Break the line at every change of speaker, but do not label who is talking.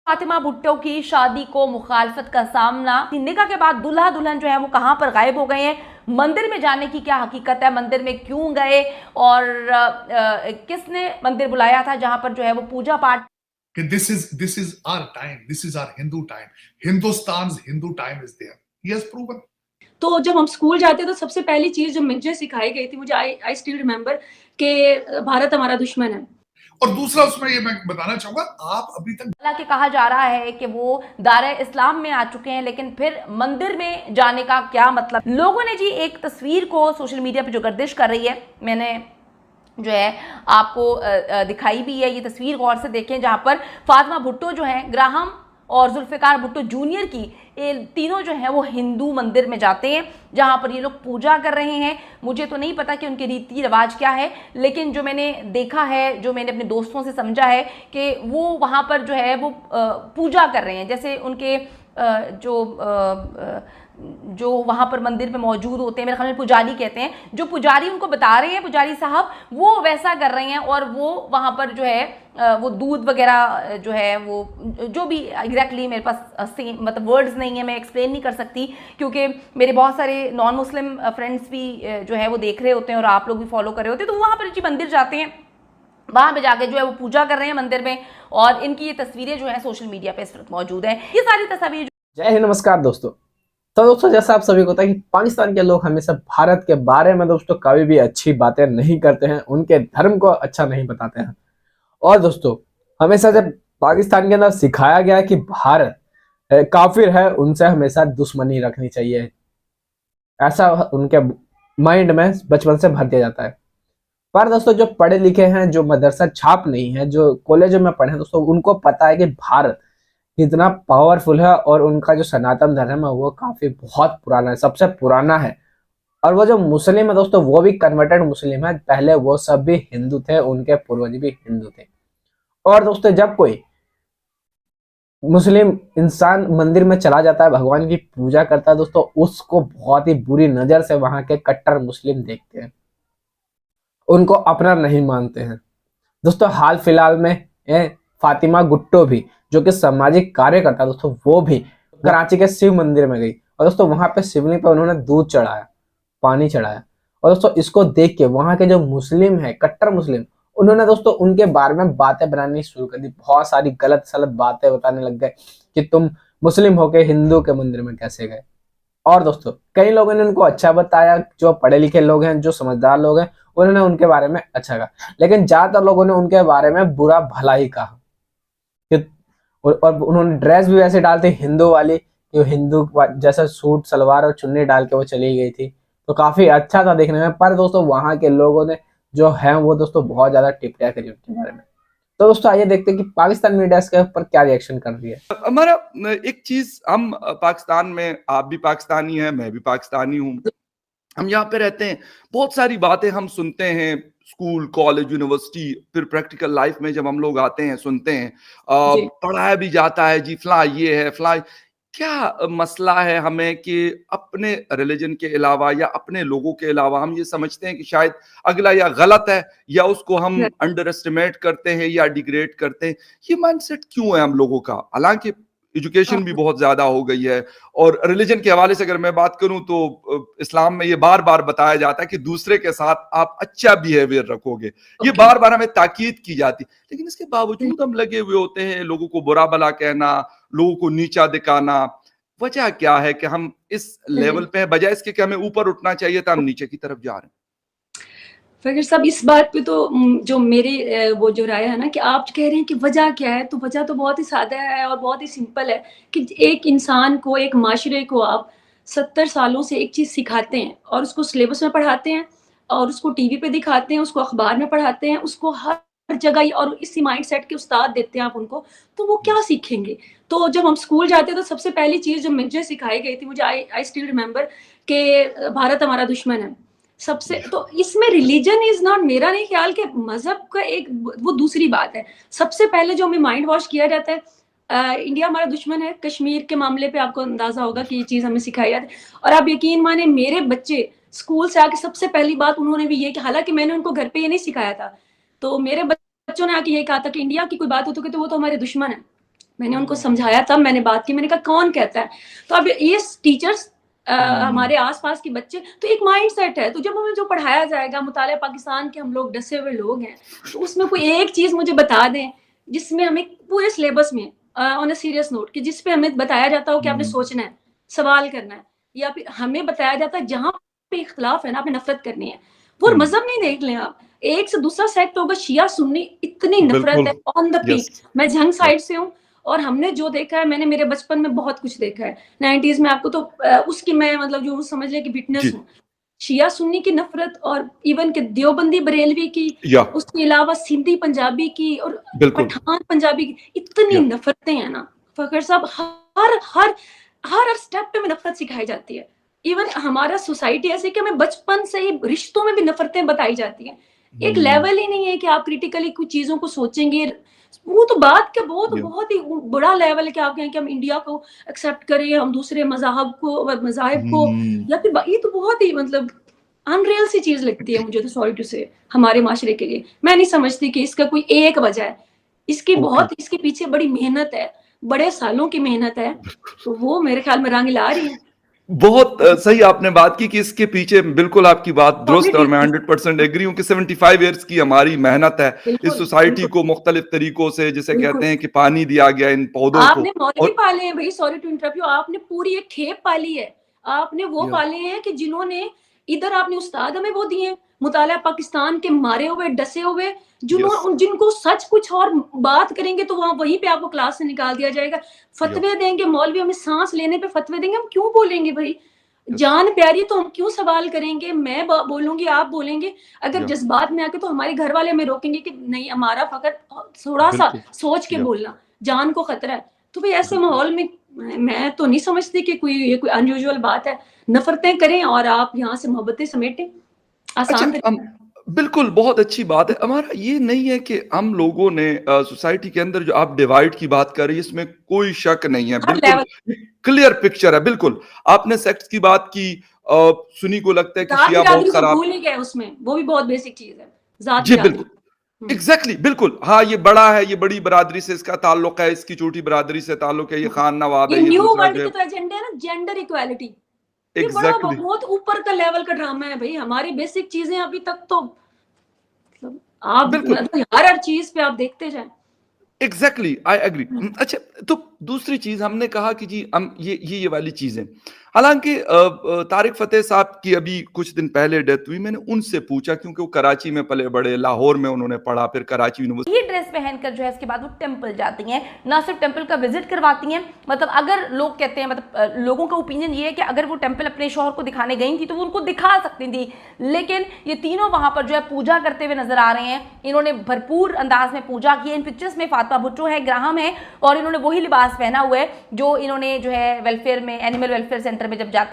फातिमा भुट्टो की शादी को मुखालफत का सामना, निकाह के बाद दूल्हा दुल्हन जो है वो कहां पर गायब हो गए हैं, मंदिर में जाने की क्या हकीकत है, मंदिर में क्यों गए और किसने मंदिर बुलाया था जहां पर जो है वो पूजा पाठ।
This is our time. This is our Hindu time. Hindustan's Hindu time is there. He has proven.
तो जब हम स्कूल जाते तो सबसे पहली चीज जो मुझे सिखाई गई थी, मुझे आई स्टिल रिमेम्बर कि भारत हमारा दुश्मन है।
और दूसरा उसमें ये मैं बताना चाहूंगा, आप अभी तक
हालांकि कहा जा रहा है कि वो दायरे इस्लाम में आ चुके हैं, लेकिन फिर मंदिर में जाने का क्या मतलब। लोगों ने जी एक तस्वीर को सोशल मीडिया पे जो गर्दिश कर रही है, मैंने जो है आपको दिखाई भी है। ये तस्वीर गौर से देखें, जहां पर फातिमा भुट्टो जो है, ग्राहम और जुल्फ़िकार भुट्टो जूनियर की, ये तीनों जो हैं वो हिंदू मंदिर में जाते हैं जहां पर ये लोग पूजा कर रहे हैं। मुझे तो नहीं पता कि उनके रीति रिवाज क्या है, लेकिन जो मैंने देखा है, जो मैंने अपने दोस्तों से समझा है कि वो वहां पर जो है वो पूजा कर रहे हैं। जैसे उनके जो वहाँ पर मंदिर में मौजूद होते हैं, मेरे ख्याल में पुजारी कहते हैं, जो पुजारी उनको बता रहे हैं, पुजारी साहब, वो वैसा कर रहे हैं। और वो वहाँ पर जो है वो दूध वगैरह जो है वो जो भी एग्जैक्टली मेरे पास मतलब वर्ड्स नहीं है, मैं एक्सप्लेन नहीं कर सकती, क्योंकि मेरे बहुत सारे नॉन मुस्लिम फ्रेंड्स भी जो है वो देख रहे होते हैं और आप लोग भी फॉलो कर रहे होते हैं। तो वहाँ पर जी मंदिर जाते हैं, वहाँ पे जाके जो है वो पूजा कर रहे हैं मंदिर में, और इनकी ये तस्वीरें जो है सोशल मीडिया पे इस वक्त मौजूद हैं। ये सारी तस्वीर।
जय हिंद, नमस्कार दोस्तों। तो दोस्तों, जैसा आप सभी को पता है कि पाकिस्तान के लोग हमेशा भारत के बारे में दोस्तों कभी भी अच्छी बातें नहीं करते हैं, उनके धर्म को अच्छा नहीं बताते हैं। और दोस्तों, हमेशा जब पाकिस्तान के अंदर सिखाया गया है कि भारत काफिर है, उनसे हमेशा दुश्मनी रखनी चाहिए, ऐसा उनके माइंड में बचपन से भर दिया जाता है। पर दोस्तों, जो पढ़े लिखे हैं, जो मदरसा छाप नहीं है, जो कॉलेजों में पढ़े हैं दोस्तों, उनको पता है कि भारत कितना पावरफुल है और उनका जो सनातन धर्म है वो काफी बहुत पुराना है, सबसे पुराना है। और वो जो मुस्लिम है दोस्तों, वो भी कन्वर्टेड मुस्लिम है, पहले वो सब भी हिंदू थे, उनके पूर्वज भी हिंदू थे। और दोस्तों, जब कोई मुस्लिम इंसान मंदिर में चला जाता है, भगवान की पूजा करता है दोस्तों, उसको बहुत ही बुरी नजर से वहां के कट्टर मुस्लिम देखते हैं, उनको अपना नहीं मानते हैं। दोस्तों, हाल फिलहाल में फातिमा भुट्टो भी, जो कि सामाजिक कार्यकर्ता दोस्तों, वो भी कराची के शिव मंदिर में गई और दोस्तों वहां पे शिवलिंग पे उन्होंने दूध चढ़ाया, पानी चढ़ाया। और दोस्तों, इसको देख के वहां के जो मुस्लिम है, कट्टर मुस्लिम, उन्होंने दोस्तों उनके बारे में बातें बनानी शुरू कर दी, बहुत सारी गलत सलत बातें बताने लग गए कि तुम मुस्लिम होके हिंदू के मंदिर में कैसे गए। और दोस्तों, कई लोगों ने उनको अच्छा बताया, जो पढ़े लिखे लोग हैं, जो समझदार लोग हैं, उन्होंने उनके बारे में अच्छा कहा, लेकिन ज्यादातर लोगों ने उनके बारे में बुरा भला ही कहा। और उन्होंने ड्रेस भी वैसे डालते हिंदू वाली, कि हिंदू जैसा सूट सलवार और चुन्नी डाल के वो चली गई थी, तो काफी अच्छा था देखने में। पर दोस्तों, वहां के लोगों ने जो है वो दोस्तों बहुत ज्यादा टिप्पणियां करी उनके बारे में। तो दोस्तों, आइए देखते हैं कि पाकिस्तान मीडिया इसके ऊपर क्या रिएक्शन कर रही है।
हमारा एक चीज, हम पाकिस्तान में, आप भी पाकिस्तानी हैं, मैं भी पाकिस्तानी हूँ, हम यहाँ पे रहते हैं, बहुत सारी बातें हम सुनते हैं, स्कूल, कॉलेज, यूनिवर्सिटी, फिर प्रैक्टिकल लाइफ में जब हम लोग आते हैं, सुनते हैं, पढ़ाया भी जाता है जी, फला ये है, फला क्या मसला है हमें कि अपने रिलीजन के अलावा या अपने लोगों के अलावा हम ये समझते हैं कि शायद अगला या गलत है, या उसको हम अंडर एस्टिमेट करते हैं या डिग्रेड करते हैं। ये माइंडसेट क्यों है हम लोगों का? हालांकि एजुकेशन भी बहुत ज्यादा हो गई है, और रिलीजन के हवाले से अगर मैं बात करूं तो इस्लाम में ये बार बार बताया जाता है कि दूसरे के साथ आप अच्छा बिहेवियर रखोगे, ये बार बार हमें ताकीद की जाती, लेकिन इसके बावजूद हम लगे हुए होते हैं लोगों को बुरा भला कहना, लोगों को नीचा दिखाना। वजह क्या है कि हम इस लेवल पे हैं, बजाय इसके कि हमें ऊपर उठना चाहिए था, हम नीचे की तरफ जा रहे हैं।
फिर सब इस बात पे तो जो मेरी वो जो राय है ना, कि आप कह रहे हैं कि वजह क्या है, तो वजह तो बहुत ही सादा है और बहुत ही सिंपल है कि एक इंसान को, एक माशरे को आप 70 सालों से एक चीज सिखाते हैं और उसको सिलेबस में पढ़ाते हैं और उसको टीवी पे दिखाते हैं, उसको अखबार में पढ़ाते हैं, उसको हर जगह और इसी माइंड सेट के उस्ताद देते हैं आप उनको, तो वो क्या सीखेंगे? तो जब हम स्कूल जाते हैं तो सबसे पहली चीज जो मुझे सिखाई गई थी, मुझे आई स्टिल रिमेम्बर कि भारत हमारा दुश्मन है। सबसे तो इसमें रिलीजन इज नॉट, मेरा नहीं ख्याल कि मजहब का एक वो दूसरी बात है। सबसे पहले जो हमें माइंड वॉश किया जाता है, इंडिया हमारा दुश्मन है। कश्मीर के मामले पे आपको अंदाजा होगा कि ये चीज हमें सिखाई जाती है, और आप यकीन माने मेरे बच्चे स्कूल से आके सबसे पहली बात उन्होंने भी ये कि हालांकि मैंने उनको घर पे ये नहीं सिखाया था, तो मेरे बच्चों ने आके ये कहा था कि इंडिया की कोई बात हो तो वो तो हमारे दुश्मन है। मैंने उनको समझाया, तब मैंने बात की, मैंने कहा कौन कहता है। तो अब ये टीचर्स हमारे आसपास के बच्चे, तो एक माइंड सेट है, तो जब हमें जो पढ़ाया जाएगा, मुतालिया पाकिस्तान के हम लोग डसे हुए लोग हैं, तो उसमें कोई एक चीज मुझे बता दें जिसमें हमें पूरे सिलेबस में ऑन अ सीरियस नोट कि जिसपे हमें बताया जाता हो कि आपने सोचना है, सवाल करना है, या फिर हमें बताया जाता है जहां पे इख्तलाफ है ना, आपने नफरत करनी है। पूरा मजहब नहीं देख लें आप, एक से दूसरा सेक्ट होगा, शिया सुन्नी, इतनी नफरत है ऑन द पीक। मैं जंग साइड से हूँ, और हमने जो देखा है, मैंने मेरे बचपन में बहुत कुछ देखा है 90s में, आपको तो उसकी मैं मतलब जो समझ ले कि विटनेस हूँ। शिया सुन्नी की नफरत, और इवन के देवबंदी बरेलवी की, उसके अलावा सिंधी पंजाबी की, और पठान पंजाबी की, इतनी नफरतें हैं ना फखर साहब, हर हर हर स्टेप पे में नफरत सिखाई जाती है। इवन हमारा सोसाइटी ऐसे कि हमें बचपन से ही रिश्तों में भी नफरतें बताई जाती हैं। एक लेवल ही नहीं है कि आप क्रिटिकली कुछ चीजों को सोचेंगे, वो तो बात का बहुत ही बड़ा लेवल है कि आप कहें कि हम इंडिया को एक्सेप्ट करें, हम दूसरे मजाहब को, या फिर ये तो बहुत ही मतलब अनरियल सी चीज लगती है मुझे तो, सॉरी टू से, हमारे माशरे के लिए। मैं नहीं समझती कि इसका कोई एक वजह है, इसकी बहुत इसके पीछे बड़ी मेहनत है, बड़े सालों की मेहनत है, तो वो मेरे ख्याल में रंग ला रही है।
बहुत सही आपने बात की कि इसके पीछे बिल्कुल आपकी बात दुरुस्त, और मैं 100% एग्री हूं कि 75 इयर्स की हमारी मेहनत है इस सोसाइटी को मुख्तलिफ तरीकों से, जिसे कहते हैं कि पानी दिया गया इन पौधों को।
आपने मौलवी पाले हैं भाई, सॉरी टू इंटरप्ट यू, आपने पूरी एक खेप पाली है, आपने वो पाले हैं कि जिन्होंने इधर आपने उस्ताद हमें वो दिए मुतालिया पाकिस्तान के, मारे हुए डसे हुए, जिनको सच कुछ और बात करेंगे तो वहीं पे आपको क्लास से निकाल दिया जाएगा। फतवे देंगे मौलवी, हमें सांस लेने पे फतवे देंगे, हम क्यों बोलेंगे भाई? जान प्यारी तो हम क्यों सवाल करेंगे? मैं बोलूंगी, आप बोलेंगे, अगर जज्बात में आके तो हमारे घर वाले हमें रोकेंगे कि नहीं, हमारा फकत थोड़ा सा सोच के बोलना, जान को खतरा है। तो भाई ऐसे माहौल में मैं तो नहीं समझती कि ये कोई अनयूजुअल बात है। नफरतें करें और आप यहाँ से मोहब्बतें समेटें, आसान।
बिल्कुल, बहुत अच्छी बात है। हमारा ये नहीं है कि हम लोगों ने सोसाइटी के अंदर जो आप डिवाइड की बात कर रही है, इसमें कोई शक नहीं है, बिल्कुल क्लियर पिक्चर है। बिल्कुल, आपने सेक्स की बात की, सुन्नी को लगता है कि शिया बहुत खराब,
भूल ही गए उसमें, वो भी बहुत बेसिक चीज है, जात
जी बिल्कुल, एग्जैक्टली बिल्कुल। हाँ, ये बड़ा है, ये बड़ी बरादरी से इसका ताल्लुक है, इसकी छोटी बरादरी से ताल्लुक है, ये खान नवाब है,
ये न्यू वर्ल्ड के तो एजेंडे है ना, जेंडर इक्वालिटी, ये बड़ा बहुत ऊपर का लेवल का ड्रामा है भाई। हमारी बेसिक चीजें अभी तक तो आप हर चीज पे आप देखते जाएं।
Exactly, I agree. अच्छा, तो दूसरी चीज हमने कहा कि जी हम ये वाली चीजें, हालांकि तारिक फतेह साहब की अभी कुछ दिन पहले डेथ हुई, मैंने उनसे पूछा, क्योंकि वो कराची में पले बड़े, लाहौर में उन्होंने पढ़ा, फिर कराची यूनिवर्सिटी।
ये ड्रेस पहनकर जो है इसके बाद वो टेंपल जाती हैं, ना सिर्फ टेंपल का विजिट करवाती हैं, मतलब अगर लोग कहते हैं, मतलब लोगों का ओपिनियन ये है कि अगर वो टेंपल अपने शौहर को दिखाने गई थी तो वो उनको दिखा सकती थी, लेकिन ये तीनों वहां पर जो है पूजा करते हुए नजर आ रहे हैं। इन्होंने भरपूर अंदाज में पूजा की है। इन पिक्चर्स में फातिमा भुट्टो है, ग्राहम है, और इन्होंने वही लिबास पहना हुआ है जो इन्होंने जो है वेलफेयर में, एनिमल वेलफेयर सेंटर में जब जाते